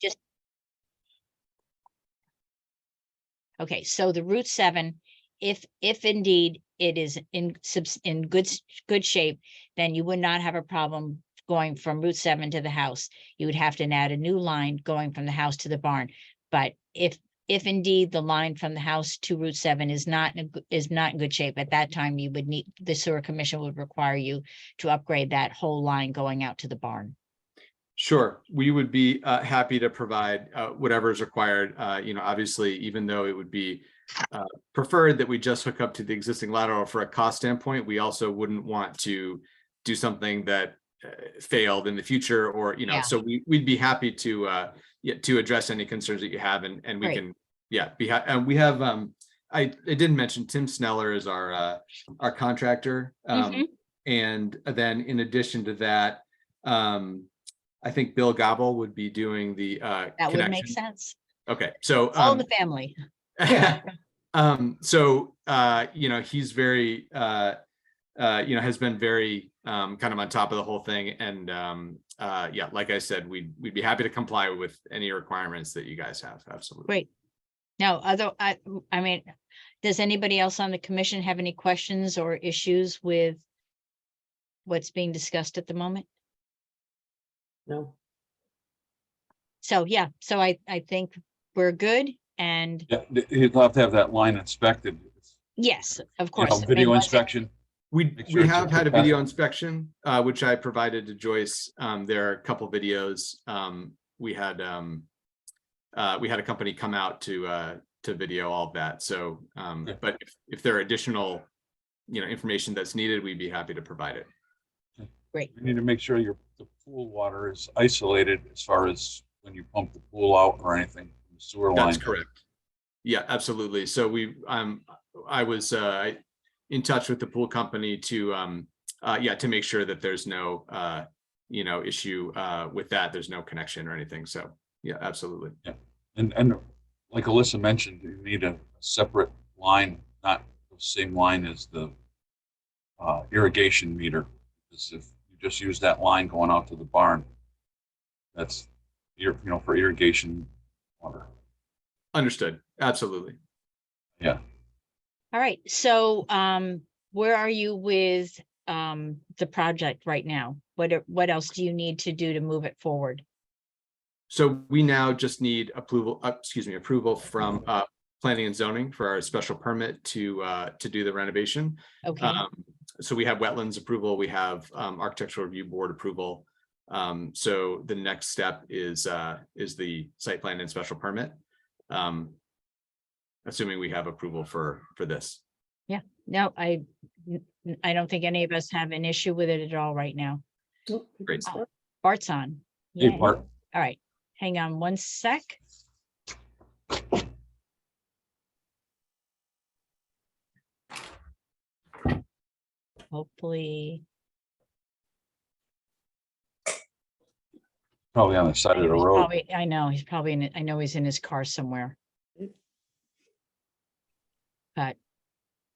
Just okay. So the Route 7, if indeed it is in good shape, then you would not have a problem going from Route 7 to the house. You would have to add a new line going from the house to the barn. But if indeed the line from the house to Route 7 is not in good shape, at that time you would need, the sewer commission would require you to upgrade that whole line going out to the barn. Sure, we would be happy to provide whatever is required. Obviously, even though it would be preferred that we just hook up to the existing lateral for a cost standpoint, we also wouldn't want to do something that failed in the future, or so we'd be happy to address any concerns that you have, and we Great. can and we have I didn't mention Tim Sneller is our contractor, and then in addition to that, I think Bill Gobble would be doing the That connection. would make sense. Okay, so All in the family. So he's very has been very kind of on top of the whole thing, and like I said, we'd be happy to comply with any requirements that you guys have. Absolutely. Great. Now, I mean, does anybody else on the commission have any questions or issues with what's being discussed at the moment? No. So so I think we're good, and he'd have to have that line inspected. yes, of course. Video inspection. We have had a video inspection, which I provided to Joyce. There are a couple videos. We had a company come out to video all of that. So, but if there are additional, information that's needed, we'd be happy to provide it. Great. You need to make sure the pool water is isolated as far as when you pump the pool out or anything from the sewer line. That's correct. Yeah, absolutely. So I was in touch with the pool company to make sure that there's no issue with that. There's no connection or anything. So yeah, absolutely. Yeah, and like Alyssa mentioned, you need a separate line, not the same line as the irrigation meter. Because if you just use that line going out to the barn, that's for irrigation water. Understood. Absolutely. Yeah. All right. So where are you with the project right now? What else do you need to do to move it forward? So we now just need approval from planning and zoning for our special permit to do the renovation. Okay. So we have wetlands approval, we have architectural review board approval. So the next step is the site plan and special permit, assuming we have approval for this. Yeah, no, I don't think any of us have an issue with it at all right now. Great. Oh, Bart's on. Hey, Yay. Bart. All right, hang on one sec. Hopefully. Probably on the side of the road. I know he's probably I know he's in his car somewhere. But,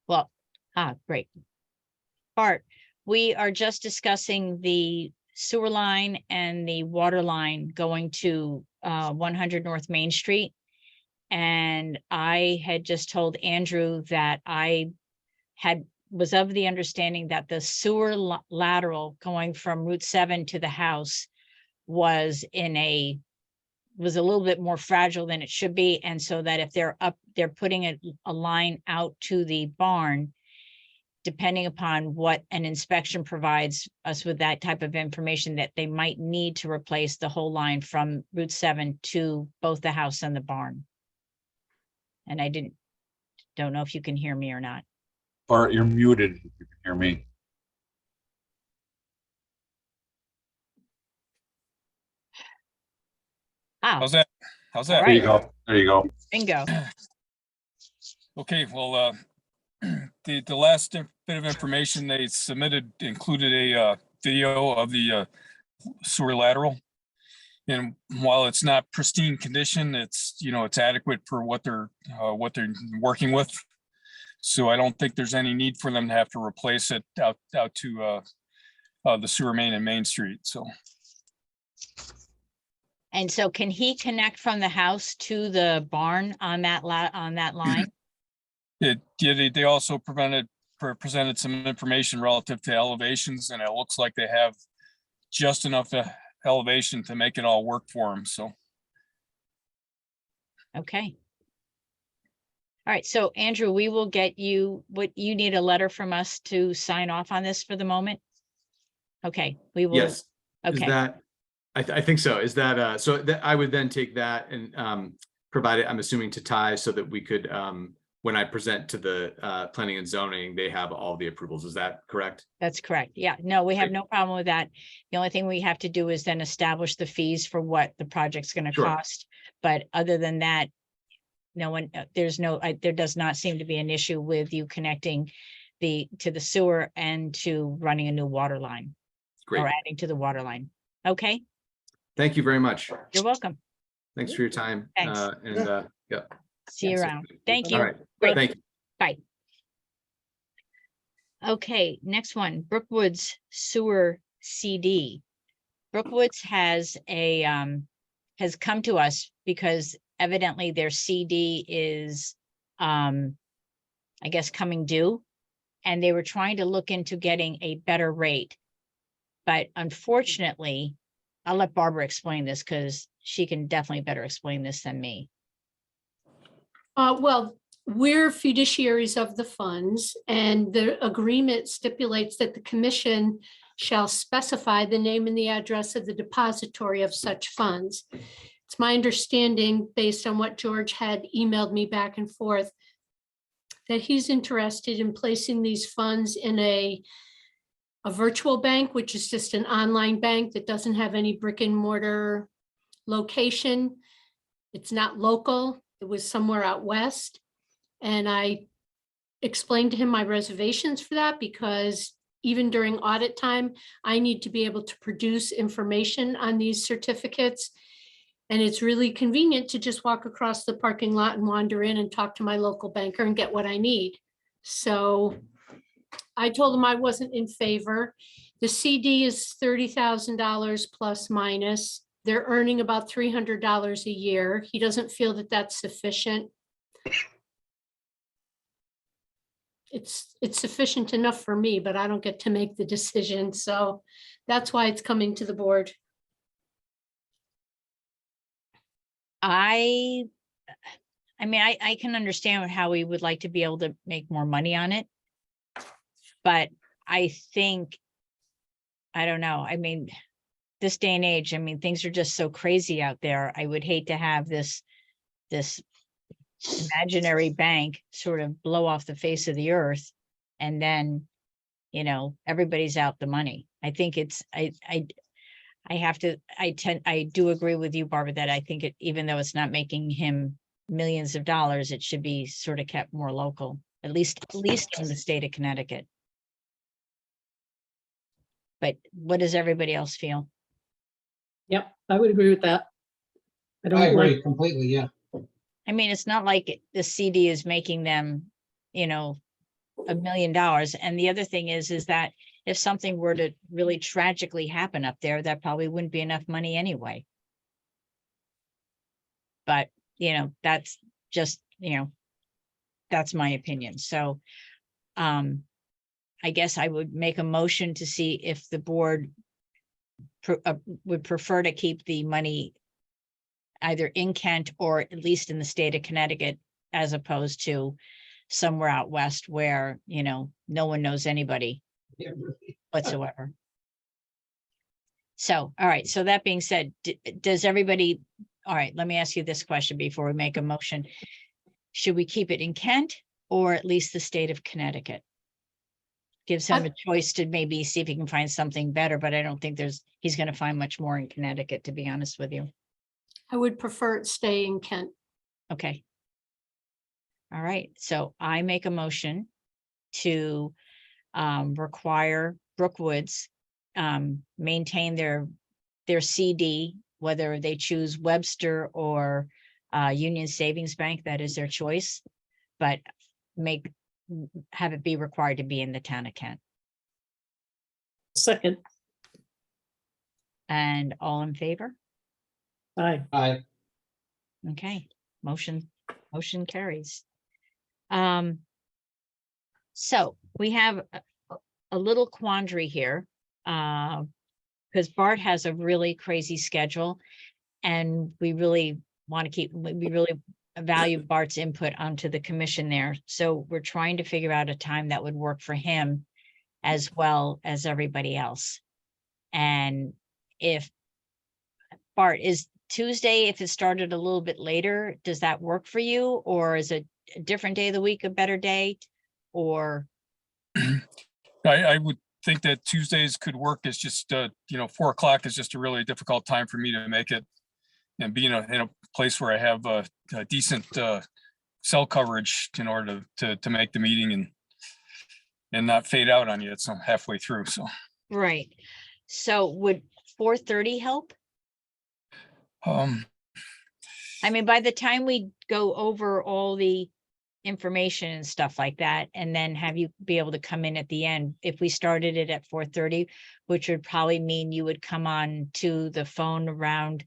well, great. Bart, we are just discussing the sewer line and the water line going to 100 North Main Street. And I had just told Andrew that I was of the understanding that the sewer lateral going from Route 7 to the house was a little bit more fragile than it should be. And so that if they're putting a line out to the barn, depending upon what an inspection provides us with that type of information, that they might need to replace the whole line from Route 7 to both the house and the barn. And I don't know if you can hear me or not. Bart, you're muted if you can hear me. How's that? All There you right. go. There you go. Bingo. Okay, well, the last bit of information they submitted included a video of the sewer lateral. And while it's not pristine condition, it's adequate for what they're working with. So I don't think there's any need for them to have to replace it out to the sewer main and Main Street. So. And so can he connect from the house to the barn on that line? They also presented some information relative to elevations, and it looks like they have just enough elevation to make it all work for them, so. Okay. All right, so Andrew, we will get you, what you need a letter from us to sign off on this for the moment? Okay, we will. Yes. Is Okay, that, I think so. Is that, so that I would then take that and provide it, I'm assuming, to Ty so that we could, when I present to the planning and zoning, they have all the approvals. Is that correct? that's correct. Yeah, no, we have Great. no problem with that. The only thing we have to do is then establish the fees for what the project's gonna Sure. cost. But other than that, no one, there does not seem to be an issue with you connecting to the sewer and to running a new water line Great. or adding to the water line. Okay, Thank you very much. you're welcome. Thanks for your time. Thanks. Yeah. See you Yes. around. Thank All you. right. Great. Thank you. Bye. Okay, next one, Brookwood's sewer CD. Brookwood's has come to us because evidently their CD is, I guess, coming due. And they were trying to look into getting a better rate. But unfortunately, I'll let Barbara explain this because she can definitely better explain this than me. Well, we're fiduciaries of the funds, and the agreement stipulates that the commission shall specify the name and the address of the depository of such funds. It's my understanding, based on what George had emailed me back and forth, that he's interested in placing these funds in a virtual bank, which is just an online bank that doesn't have any brick and mortar location. It's not local. It was somewhere out west. And I explained to him my reservations for that because even during audit time, I need to be able to produce information on these certificates. And it's really convenient to just walk across the parking lot and wander in and talk to my local banker and get what I need. So I told him I wasn't in favor. The CD is $30,000 plus minus. They're earning about $300 a year. He doesn't feel that that's sufficient. It's sufficient enough for me, but I don't get to make the decision. So that's why it's coming to the board. I mean, I can understand how we would like to be able to make more money on it. But I think, I don't know, I mean, this day and age, I mean, things are just so crazy out there. I would hate to have this imaginary bank sort of blow off the face of the earth. And then, you know, everybody's out the money. I think it's, I do agree with you, Barbara, that I think even though it's not making him millions of dollars, it should be sort of kept more local, at least in the state of Connecticut. But what does everybody else feel? Yep, I would agree with that. I don't agree like, completely, yeah. I mean, it's not like the CD is making them, you know, $1 million. And the other thing is that if something were to really tragically happen up there, that probably wouldn't be enough money anyway. But, you know, that's just, you know, that's my opinion. So, I guess I would make a motion to see if the board would prefer to keep the money either in Kent or at least in the state of Connecticut, as opposed to somewhere out west where, you know, no one knows anybody Yeah, really. whatsoever. So, all right. So that being said, does everybody, all right, let me ask you this question before we make a motion. Should we keep it in Kent or at least the state of Connecticut? Gives him a choice to maybe see if he can find something better, but I don't think he's going to find much more in Connecticut, to be honest with you. I would prefer it stay in Kent. Okay. All right. So I make a motion to require Brookwoods maintain their CD, whether they choose Webster or Union Savings Bank, that is their choice, but have it be required to be in the town of Kent. second, And all in favor? Aye. Aye. Okay, motion carries. So we have a little quandary here, because Bart has a really crazy schedule, and we really want to we really value Bart's input onto the commission there. So we're trying to figure out a time that would work for him as well as everybody else. And if Bart, is Tuesday, if it started a little bit later, does that work for you? Or is it a different day of the week, a better day? Or, I would think that Tuesdays could work. It's just, 4 o'clock is just a really difficult time for me to make it. And being in a place where I have a decent cell coverage in order to make the meeting and not fade out on you. It's halfway through, so. right. So would 4:30 help? Um, I mean, by the time we go over all the information and stuff like that, and then have you be able to come in at the end, if we started it at 4:30, which would probably mean you would come on to the phone around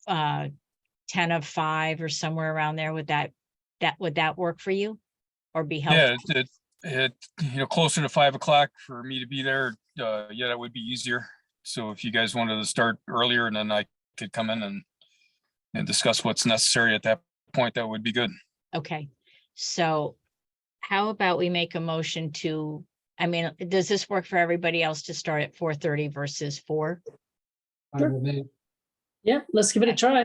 10 of 5 or somewhere around there, would that work for you? Or be helpful? yeah, closer to 5 o'clock for me to be there. Yeah, that would be easier. So if you guys wanted to start earlier, and then I could come in and discuss what's necessary at that point, that would be good. Okay, so how about we make a motion to, I mean, does this work for everybody else to start at 4:30 versus 4? Fine with me. Yeah, let's give it a try.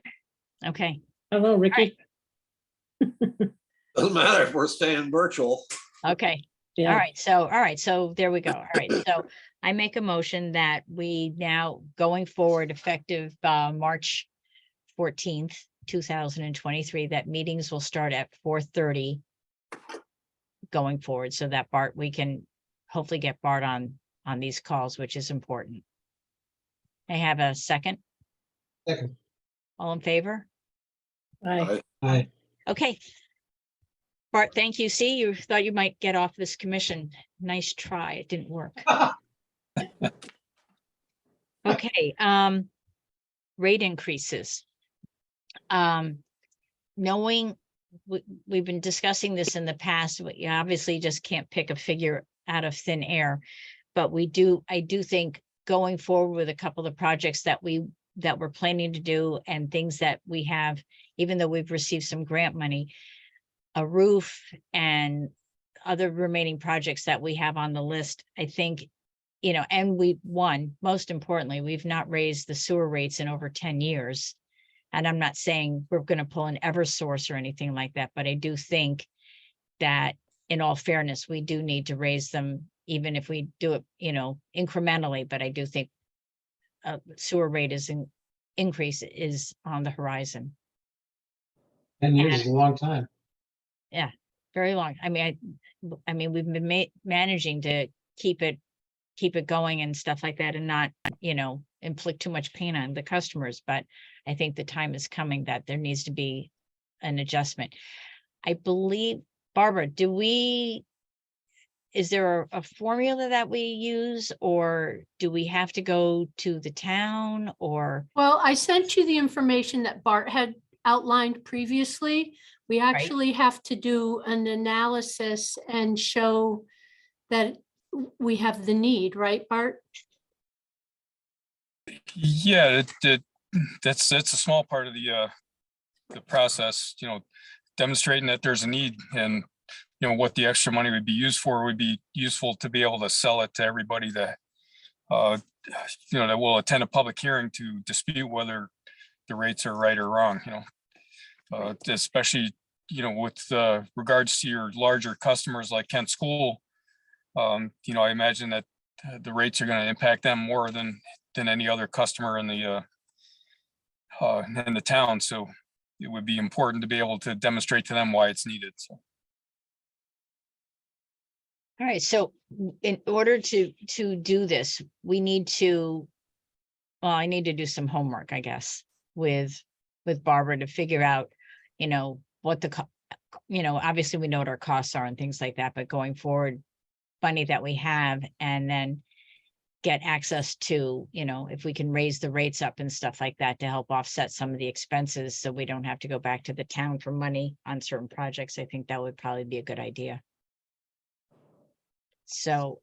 Okay, Hello, Ricky. Doesn't matter if we're staying virtual. okay. Yeah. All right, so there we go. All right, so I make a motion that we now, going forward, effective March 14th, 2023, that meetings will start at 4:30 going forward, so that Bart, we can hopefully get Bart on these calls, which is important. I have a second. Second. All in favor? Aye. Aye. Okay. Bart, thank you. See, you thought you might get off this commission. Nice try. It didn't work. Okay, rate increases. Knowing we've been discussing this in the past, you obviously just can't pick a figure out of thin air, but I do think going forward with a couple of projects that we're planning to do, and things that we have, even though we've received some grant money, a roof and other remaining projects that we have on the list, I think, and most importantly, we've not raised the sewer rates in over 10 years. And I'm not saying we're going to pull an Eversource or anything like that, but I do think that in all fairness, we do need to raise them, even if we do it, incrementally. But I do think sewer rate increase is on the horizon. 10 years is a long time. Yeah, very long. I mean, we've been managing to keep it going and stuff like that, and not, inflict too much pain on the customers. But I think the time is coming that there needs to be an adjustment. I believe, Barbara, is there a formula that we use, or do we have to go to the town, or? Well, I sent you the information that Bart had outlined previously. We actually have to do an analysis and show that we have the need, right, Bart? Yeah, that's a small part of the process, demonstrating that there's a need, and what the extra money would be used for would be useful to be able to sell it to everybody that that will attend a public hearing to dispute whether the rates are right or wrong, especially with regards to your larger customers like Kent School. I imagine that the rates are going to impact them more than any other customer in the town. So it would be important to be able to demonstrate to them why it's needed. So. All right, so in order to do this, I need to do some homework, I guess, with Barbara to figure out, what obviously we know what our costs are and things like that, but going forward, money that we have, and then get access to, you know, if we can raise the rates up and stuff like that to help offset some of the expenses, so we don't have to go back to the town for money on certain projects, I think that would probably be a good idea. So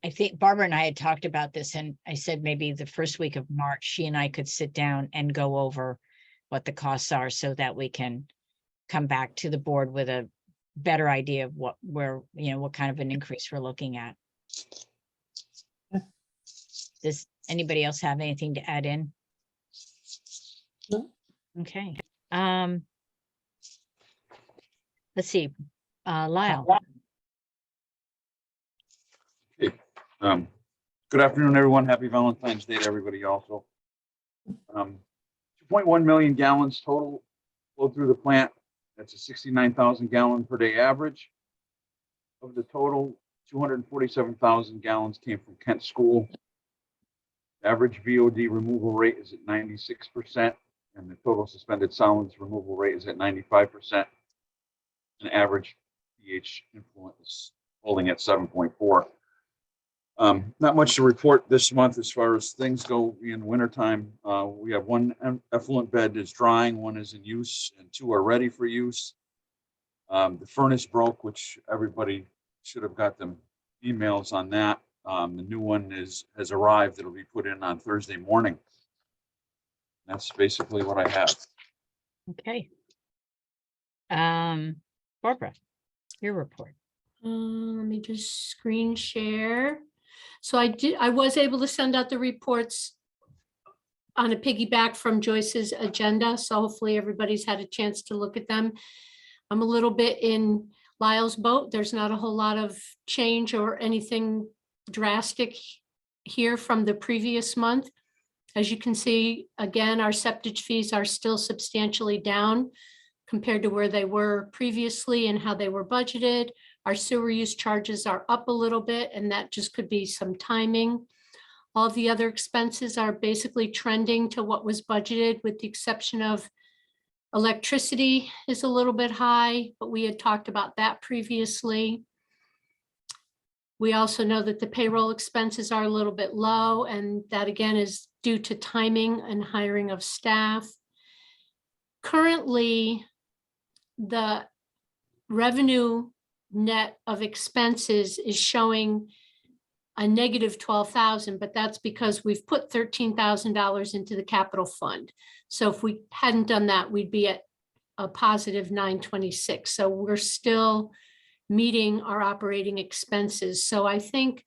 I think Barbara and I had talked about this, and I said maybe the first week of March, she and I could sit down and go over what the costs are so that we can come back to the board with a better idea of what what kind of an increase we're looking at. Does anybody else have anything to add in? No. Okay. Let's see. Lyle. Good afternoon, everyone. Happy Valentine's Day to everybody also. 2.1 million gallons total flow through the plant. That's a 69,000 gallon per day average. Of the total, 247,000 gallons came from Kent School. Average VOD removal rate is at 96%, and the total suspended solids removal rate is at 95%. And average pH influence is holding at 7.4. Not much to report this month as far as things go in wintertime. We have one effluent bed is drying, one is in use, and two are ready for use. The furnace broke, which everybody should have got them emails on that. The new one has arrived. It'll be put in on Thursday morning. That's basically what I have. Okay. Barbara, your report. Let me just screen share. So I was able to send out the reports on a piggyback from Joyce's agenda. So hopefully everybody's had a chance to look at them. I'm a little bit in Lyle's boat. There's not a whole lot of change or anything drastic here from the previous month. As you can see, again, our septage fees are still substantially down compared to where they were previously and how they were budgeted. Our sewer use charges are up a little bit, and that just could be some timing. All the other expenses are basically trending to what was budgeted, with the exception of electricity is a little bit high, but we had talked about that previously. We also know that the payroll expenses are a little bit low, and that again is due to timing and hiring of staff. Currently, the revenue net of expenses is showing a negative 12,000, but that's because we've put $13,000 into the capital fund. So if we hadn't done that, we'd be at a positive 926. So we're still meeting our operating expenses. So I think,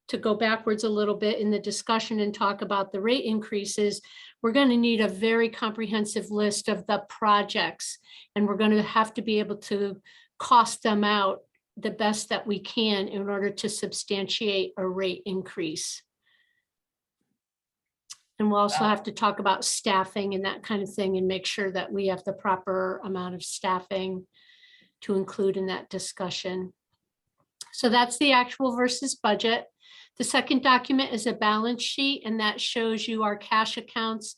to go backwards a little bit in the discussion and talk about the rate increases, we're going to need a very comprehensive list of the projects, and we're going to have to be able to cost them out the best that we can in order to substantiate a rate increase. And we'll also have to talk about staffing and that kind of thing, and make sure that we have the proper amount of staffing to include in that discussion. So that's the actual versus budget. The second document is a balance sheet, and that shows you our cash accounts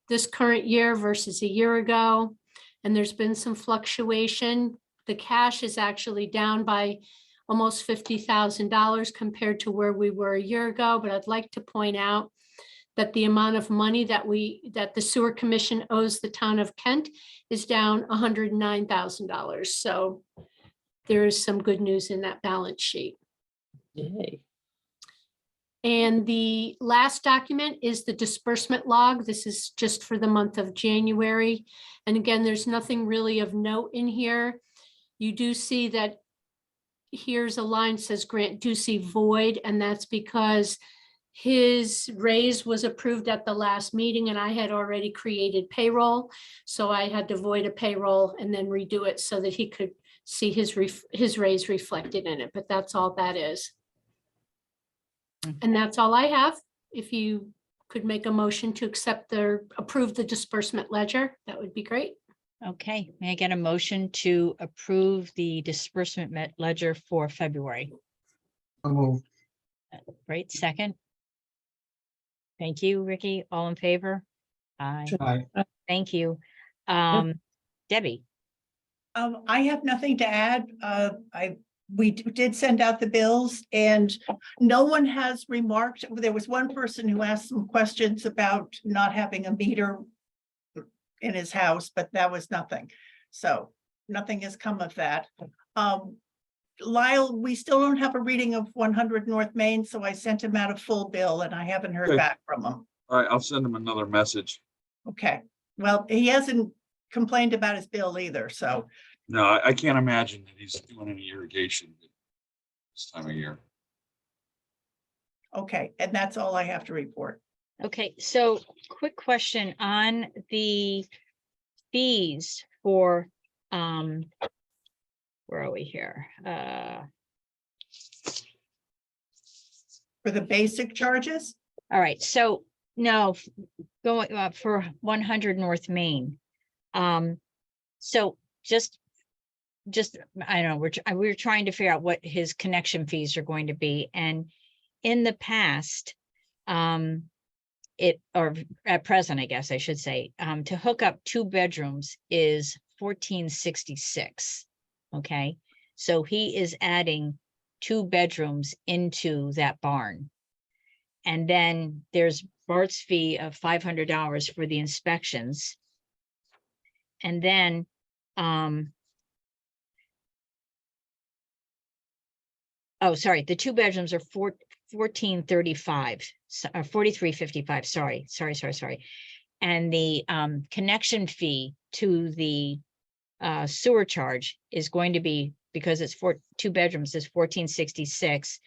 this current year versus a year ago. And there's been some fluctuation. The cash is actually down by almost $50,000 compared to where we were a year ago. But I'd like to point out that the amount of money that the Sewer Commission owes the town of Kent is down $109,000. So there is some good news in that balance sheet. Yay. And the last document is the disbursement log. This is just for the month of January. And again, there's nothing really of note in here. You do see that here's a line that says grant Ducey void, and that's because his raise was approved at the last meeting and I had already created payroll. So I had to void a payroll and then redo it so that he could see his raise reflected in it, but that's all that is. And that's all I have. If you could make a motion to approve the disbursement ledger, that would be great. Okay, may I get a motion to approve the disbursement ledger for February? I'll move. Great, second. Thank you, Ricky. All in favor? Aye. Aye. Thank you. Debbie, I have nothing to add. I we did send out the bills and no one has remarked. There was one person who asked some questions about not having a meter in his house, but that was nothing. So nothing has come of that. Lyle, we still don't have a reading of 100 North Main, so I sent him out a full bill and I haven't heard Okay. back from him. All right, I'll send him another message. Okay, well, he hasn't complained about his bill either, so, No, I can't imagine that he's doing any irrigation this time of year. okay, and that's all I have to report. Okay, so quick question on the fees for, where are we here? For the basic charges, All right, so no, going for 100 North Main. So just, I don't know, we're trying to figure out what his connection fees are going to be. And in the past, or at present, I guess I should say, to hook up 2 bedrooms is $14.66. Okay, so he is adding 2 bedrooms into that barn. And then there's Bart's fee of $500 for the inspections. And then, oh, sorry, the 2 bedrooms are $14.35, $43.55, sorry. And the connection fee to the sewer charge is going to be, because it's for 2 bedrooms, is $14.66.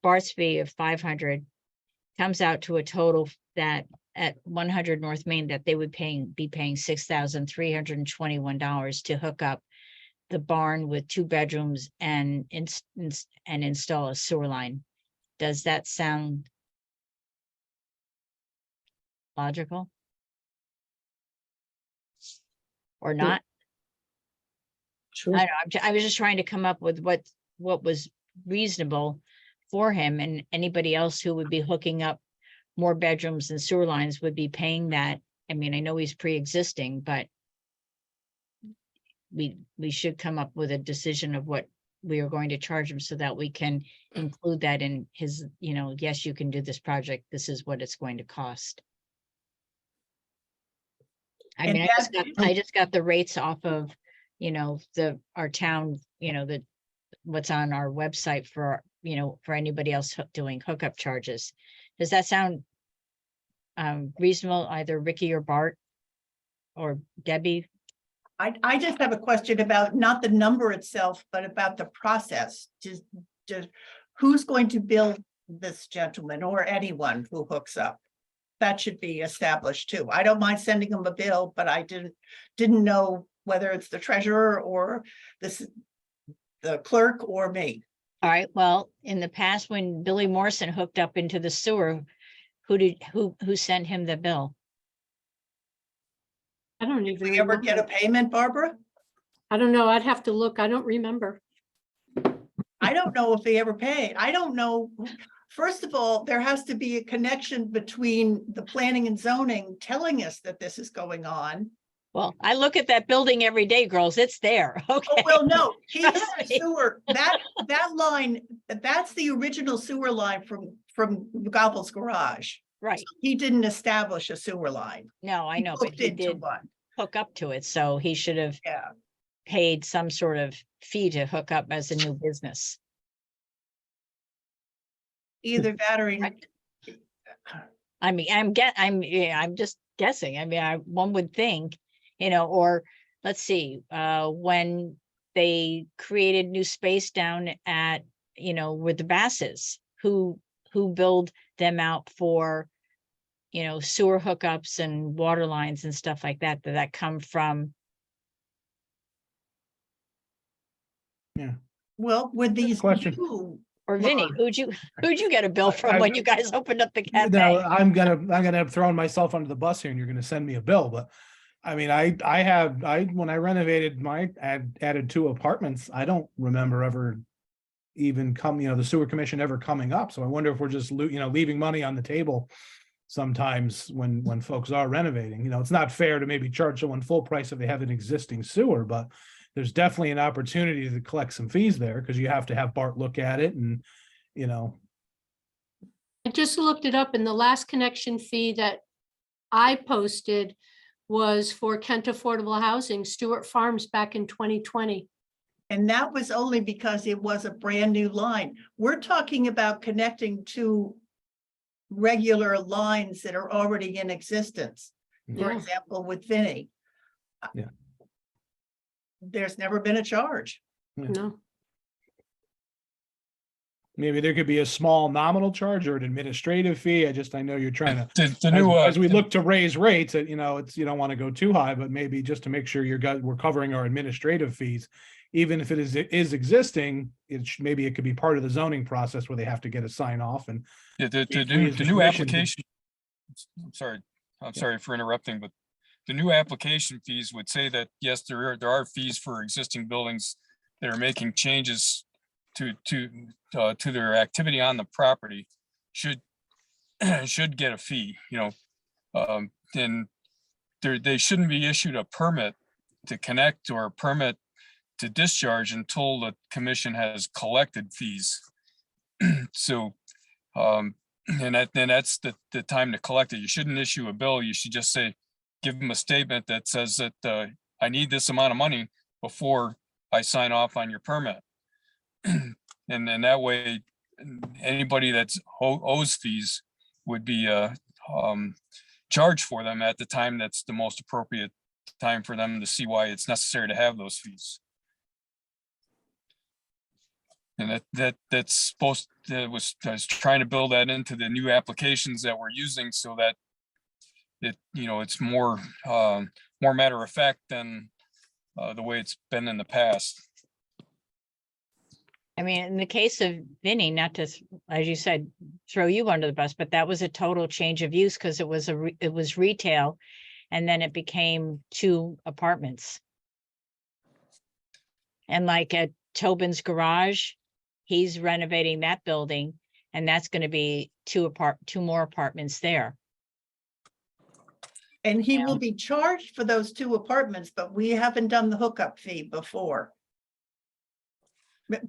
Bart's fee of $500 comes out to a total that at 100 North Main that they would be paying $6,321 to hook up the barn with 2 bedrooms and install a sewer line. Does that sound logical? Or not? Sure. I don't know, I was just trying to come up with what was reasonable for him, and anybody else who would be hooking up more bedrooms and sewer lines would be paying that. I mean, I know he's pre-existing, but we should come up with a decision of what we are going to charge him so that we can include that in his, yes, you can do this project. This is what it's going to cost. I And mean, I just got the rates off of, our town, what's on our website for, for anybody else doing hookup charges. Does that sound reasonable, either Ricky or Bart or Debbie? I just have a question about not the number itself, but about the process. Just who's going to bill this gentleman or anyone who hooks up? That should be established too. I don't mind sending him a bill, but I didn't know whether it's the treasurer or the clerk or me. All right, well, in the past, when Billy Morrison hooked up into the sewer, who sent him the bill? I don't Did even we ever get a remember. payment, Barbara? I don't know. I'd have to look. I don't remember. I don't know if they ever paid. I don't know. First of all, there has to be a connection between the planning and zoning telling us that this is going on. Well, I look at that building every day, girls. It's there. Oh, Okay. well, no, he has Trust a me. sewer, that line, that's the original sewer line from Gobble's garage. Right. He didn't establish a sewer line. No, I He know, but hooked he into did one. hook up to it. So he should have Yeah, paid some sort of fee to hook up as a new business. either that or he- Right. I mean, I'm just guessing. I mean, one would think, or let's see, when they created new space down at, with the Basses, who build them out for, sewer hookups and water lines and stuff like that come from. well, with these Question. new Or Vinny, lines, who'd you get a bill from when you guys opened up the No, cafe? I'm gonna have thrown myself under the bus here and you're gonna send me a bill, but I mean, when I renovated added 2 apartments, I don't remember ever even the sewer commission ever coming up. So I wonder if we're just, leaving money on the table sometimes when folks are renovating. It's not fair to maybe charge someone full price if they have an existing sewer, but there's definitely an opportunity to collect some fees there because you have to have Bart look at it and, you know, I just looked it up and the last connection fee that I posted was for Kent Affordable Housing, Stewart Farms back in 2020. And that was only because it was a brand new line. We're talking about connecting to regular lines that are already in existence. For Yeah. example, with Vinny. Yeah. There's never been a charge. No, maybe there could be a small nominal charge or an administrative fee. I know you're trying to, The new, as we look to raise rates, you know, it's, you don't want to go too high, but maybe just to make sure we're covering our administrative fees. Even if it is existing, maybe it could be part of the zoning process where they have to get a sign off and. the we as the new commission- application. I'm sorry for interrupting, but the new application fees would say that, yes, there are fees for existing buildings that are making changes to their activity on the property should get a fee, you know. Then they shouldn't be issued a permit to connect or a permit to discharge until the commission has collected fees. So, and that's the time to collect it. You shouldn't issue a bill. You should just say, give them a statement that says that I need this amount of money before I sign off on your permit. And then that way, anybody that's owes fees would be charged for them at the time that's the most appropriate time for them to see why it's necessary to have those fees. And that's supposed to, I was trying to build that into the new applications that we're using so that it, you know, it's more matter of fact than the way it's been in the past. I mean, in the case of Vinny, not to, as you said, throw you under the bus, but that was a total change of use because it was retail and then it became 2 apartments. And like at Tobin's Garage, he's renovating that building and that's going to be 2 more apartments there. And he Yeah. will be charged for those 2 apartments, but we haven't done the hookup fee before.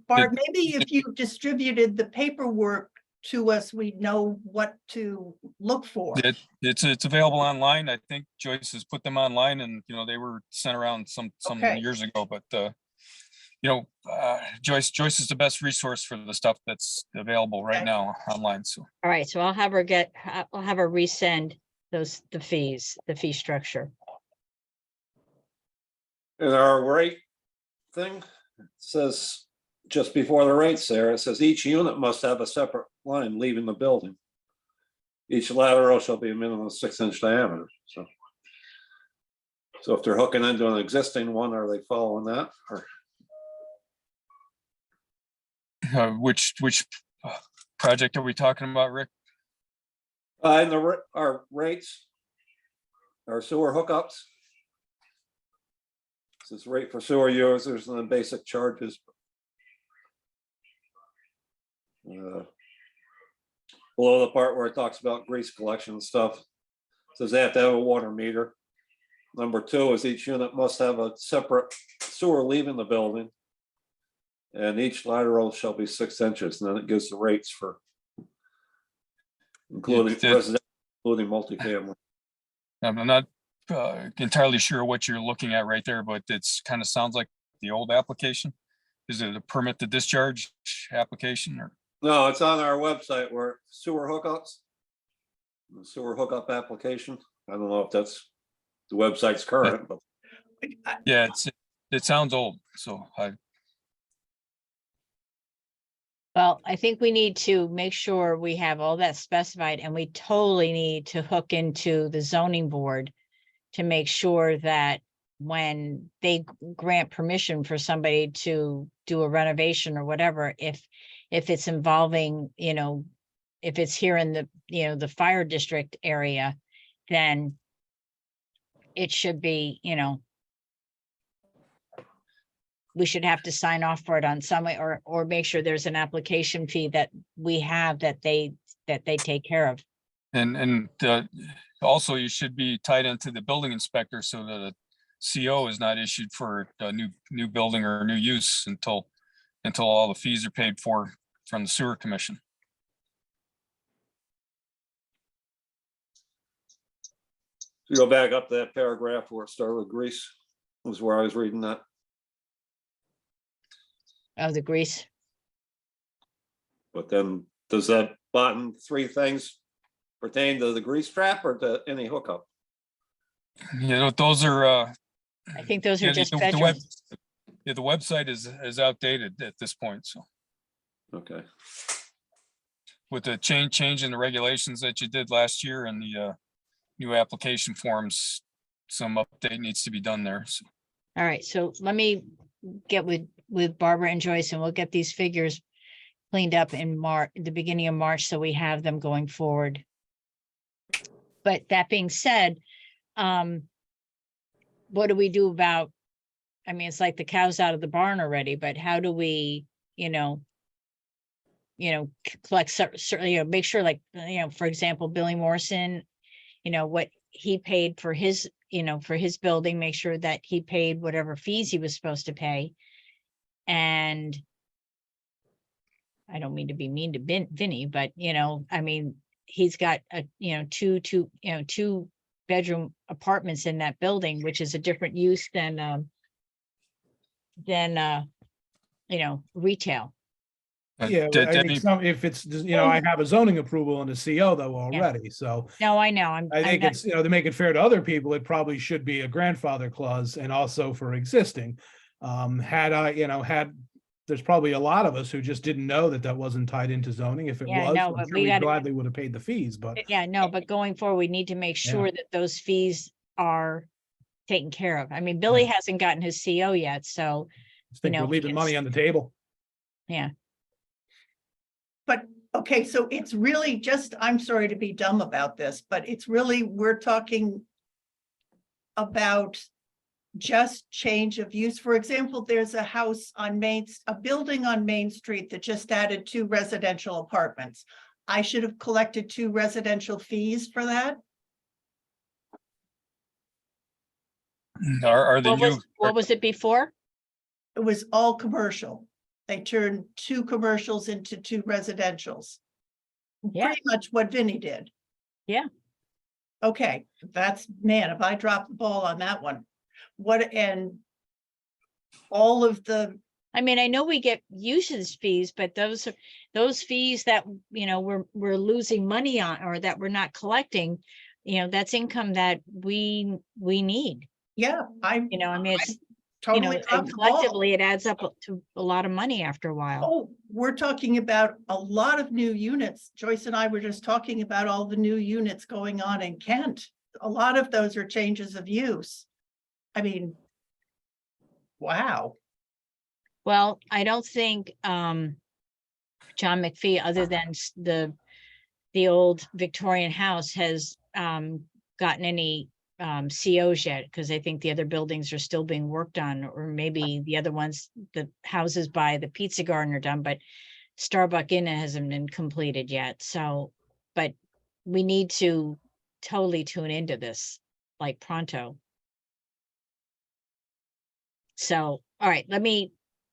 Bart, maybe if you distributed the paperwork to us, we'd know what to look for. It's available online. I think Joyce has put them online and, you know, they were sent around some Okay. years ago, but you know, Joyce is the best resource for the stuff that's available right Okay. now online. So All right, so I'll have her resend the fees, the fee structure. In our rate thing, it says just before the rates there, it says each unit must have a separate line leaving the building. Each lateral shall be a minimum of 6-inch diameter. So if they're hooking into an existing one, are they following that? Or which project are we talking about, Rick? in our rates, our sewer hookups. This is rate for sewer users and the basic charges. Below the part where it talks about grease collection and stuff, says they have to have a water meter. Number 2 is each unit must have a separate sewer leaving the building. And each lateral shall be 6 inches, and then it gives the rates for including residential, including multifamily. I'm not entirely sure what you're looking at right there, but it's kind of sounds like the old application. Is it a permit to discharge application or? No, it's on our website where sewer hookups, the sewer hookup application. I don't know if that's the website's current, but Yeah, it sounds old, so Well, I think we need to make sure we have all that specified and we totally need to hook into the zoning board to make sure that when they grant permission for somebody to do a renovation or whatever, if it's involving, you know, if it's here in the, you know, the fire district area, then it should be, you know, we should have to sign off for it on some way or make sure there's an application fee that we have that they take care of. and also you should be tied into the building inspector so that CO is not issued for a new building or new use until all the fees are paid for from the sewer commission. You go back up to that paragraph where it started with Greece, was where I was reading that. Oh, the grease. But then, does that bottom three things pertain to the grease trap or to any hookup? You know, those are, I think those are yeah, just the web, bedrooms. yeah, the website is outdated at this point, so Okay, with the change in the regulations that you did last year and the new application forms, some update needs to be done there. So, All right, so let me get with Barbara and Joyce, and we'll get these figures cleaned up in the beginning of March, so we have them going forward. But that being said, what do we do about, I mean, it's like the cow's out of the barn already, but how do we, collect certainly, make sure, like, for example, Billy Morrison, what he paid for his, for his building, make sure that he paid whatever fees he was supposed to pay. And I don't mean to be mean to Vinny, but I mean, he's got a, two bedroom apartments in that building, which is a different use than retail. Yeah, but I think if it's, I have a zoning approval and a CO though already, so. No, I know, I think not- it's, to make it fair to other people, it probably should be a grandfather clause and also for existing. There's probably a lot of us who just didn't know that wasn't tied into zoning. If it Yeah, was, no, I'm but sure we we gotta- gladly would have paid the fees, but Yeah, no, but going forward, we need to make sure that those fees are taken care of. I mean, Billy Right. hasn't gotten his CO yet, so, I think we're leaving money on the table. yeah. But, okay, so it's really just, I'm sorry to be dumb about this, but it's really, we're talking about just change of use. For example, there's a house on a building on Main Street that just added 2 residential apartments. I should have collected 2 residential fees for that. Are the What was it before? It was all commercial. They turned 2 commercials into 2 residentials. Yeah. Pretty much what Vinny did. Yeah. Okay, man, if I dropped the ball on that one. And all of the, I mean, I know we get usage fees, but those fees that, we're losing money on, or that we're not collecting, that's income that we need, yeah, I mean, it's, totally and dropped the ball. collectively, it adds up to a lot of money after a while. Oh, we're talking about a lot of new units. Joyce and I were just talking about all the new units going on in Kent. A lot of those are changes of use. I mean, wow. Well, I don't think, John McPhee, other than the old Victorian house, has, gotten any, COs yet, because I think the other buildings are still being worked on, or maybe the other ones, the houses by the Pizza Garden are done, but Starbuck Inn hasn't been completed yet. So, but we need to totally tune into this, like pronto. So, all right,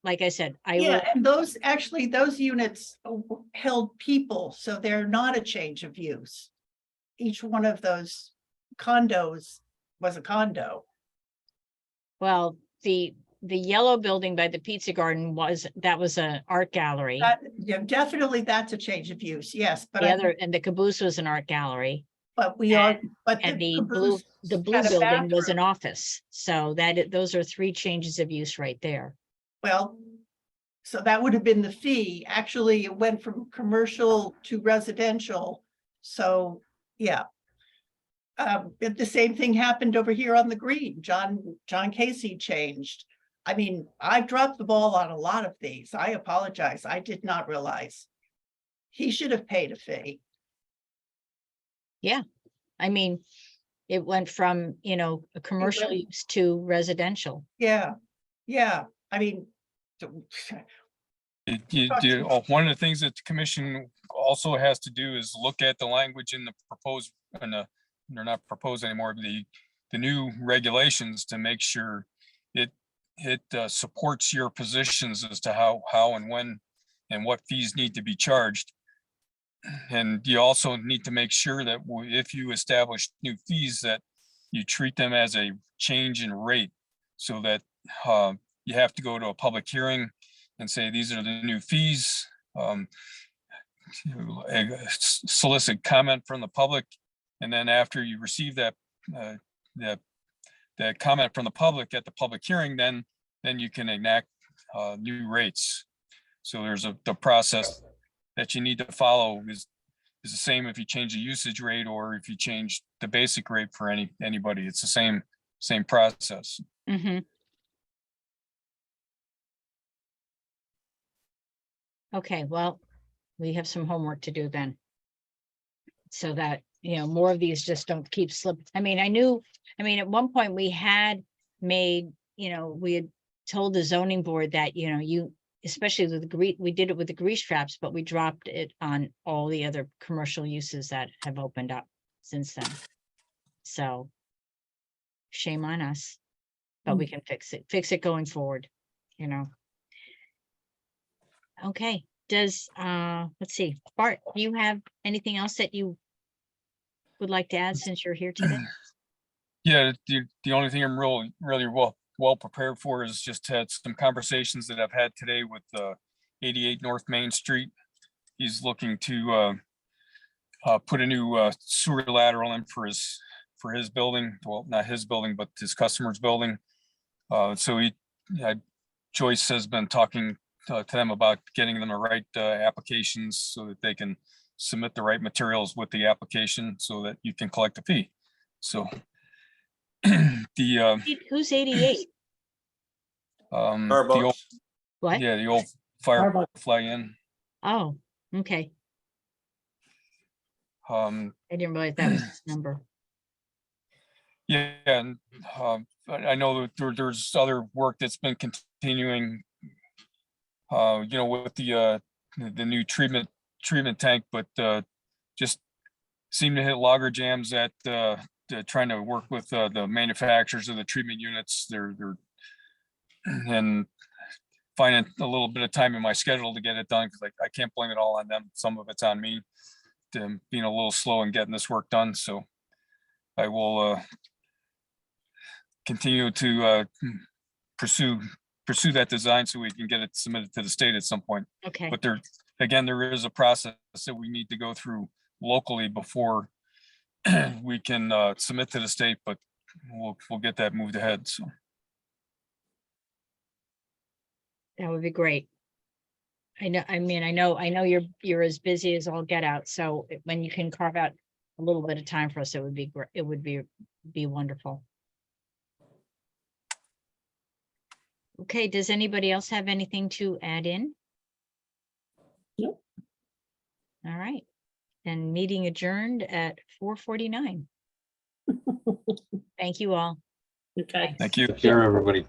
like I said, I will. Yeah, and those units held people, so they're not a change of use. Each one of those condos was a condo. Well, the yellow building by the Pizza Garden was an art gallery. Yeah, definitely that's a change of use, yes, but And the caboose was an art gallery. but And the blue building was an office. So those are 3 changes of use right there. Well, so that would have been the fee. Actually, it went from commercial to residential. So, yeah. But the same thing happened over here on the green. John Casey changed. I mean, I've dropped the ball on a lot of these. I apologize. I did not realize. He should have paid a fee. Yeah. I mean, it went from, a commercial use to residential. Yeah, yeah. I mean, One of the things that the commission also has to do is look at the language in the proposed, they're not proposed anymore, the new regulations to make sure it supports your positions as to how and when and what fees need to be charged. And you also need to make sure that if you establish new fees, that you treat them as a change in rate, so that you have to go to a public hearing and say, these are the new fees. Solicit comment from the public, and then after you receive that comment from the public at the public hearing, then you can enact new rates. So there's the process that you need to follow is the same if you change the usage rate or if you change the basic rate for anybody. It's the same process. Mhm. Okay, well, we have some homework to do then. So that, more of these just don't keep slipping. I mean, at one point we had made, we had told the zoning board that, especially with the we did it with the grease traps, but we dropped it on all the other commercial uses that have opened up since then. So shame on us, but we can fix it going forward, Okay, let's see, Bart, do you have anything else that you would like to add since you're here today? Yeah, the only thing I'm really well prepared for is just had some conversations that I've had today with 88 North Main Street. He's looking to put a new sewer lateral in for his building. Well, not his building, but his customer's building. So Joyce has been talking to them about getting them the right applications so that they can submit the right materials with the application so that you can collect a fee. So Who's 88? the old, Starbucks. What? yeah, the old Starbucks. Firefly Inn. Oh, okay. I I didn't realize that was his number. Yeah, and I know that there's other work that's been continuing, with the new treatment tank, but just seem to hit logger jams at trying to work with the manufacturers of the treatment units. They're and finding a little bit of time in my schedule to get it done, because I can't blame it all on them. Some of it's on me, being a little slow in getting this work done. So I will continue to pursue that design so we can get it submitted to the state at some point. Okay, But there is a process that we need to go through locally before we can submit to the state, but we'll get that moved ahead. So that would be great. I know you're as busy as all get out. So when you can carve out a little bit of time for us, it would be great. It would be wonderful. Okay, does anybody else have anything to add in? Nope. All right, then meeting adjourned at 4:49. Thank you all. Okay. thank you. Take care, everybody.